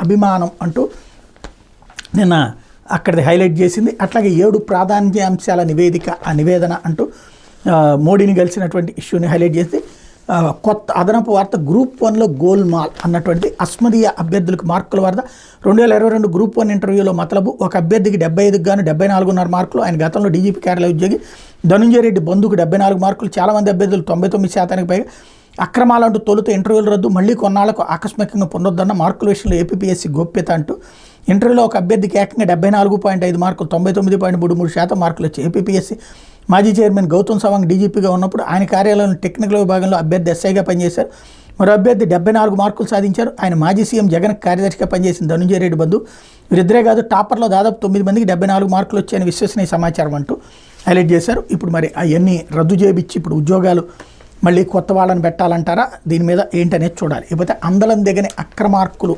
అభిమానం అంటూ నిన్న అక్కడిది హైలైట్ చేసింది. అట్లాగే 7 ప్రాధాన్యాంశాల నివేదన అంటూ మోడీని కలిసినటువంటి ఇష్యూని హైలైట్ చేసి కొత్త అదనపు వార్త గ్రూప్ 1లో గోల్మాల్ అన్నటువంటి అస్మదీయ అభ్యర్థులకు మార్కుల వార్త. 2022 గ్రూప్ 1 ఇంటర్వ్యూలో మతలబు ఒక అభ్యర్థికి 75కి గాను 74.5 మార్కులు. ఆయన గతంలో డీజీపీ కార్యాలయ ఉద్యోగి. ధనుంజయ రెడ్డి బంధుకు 74 మార్కులు. చాలామంది అభ్యర్థులు 99% పైగా. అక్రమాలంటూ తొలుత ఇంటర్వ్యూలు రద్దు, మళ్లీ కొన్నాళ్లకు ఆకస్మికంగా పొందొద్దన్న మార్కుల విషయంలో ఏపీపీఎస్సీ గోప్యత అంటూ ఇంటర్వ్యూలో ఒక అభ్యర్థికి ఏకంగా 74.5 మార్కులు, 99.33% మార్కులు వచ్చాయి. ఏపీపీఎస్సీ మాజీ చైర్మన్ గౌతమ్ సవాంగ్ డీజీపీగా ఉన్నప్పుడు ఆయన కార్యాలయంలో టెక్నికల్ విభాగంలో అభ్యర్థి ఎస్ఐగా పనిచేశారు. మరో అభ్యర్థి 74 మార్కులు సాధించారు. ఆయన మాజీ సీఎం జగన్ కార్యదర్శిగా పనిచేసిన ధనుంజయ రెడ్డి బంధు. వీరిద్దరే కాదు, టాపర్లో దాదాపు 9 మందికి 74 మార్కులు వచ్చాయని విశ్వసనీయ సమాచారం అంటూ హైలైట్ చేశారు. ఇప్పుడు మరి అవన్నీ రద్దు చేయించి ఇప్పుడు ఉద్యోగాలు మళ్ళీ కొత్త వాళ్ళని పెట్టాలంటారా? దీని మీద ఏంటనేది చూడాలి. ఇకపోతే అందలం దిగని అక్రమార్కులు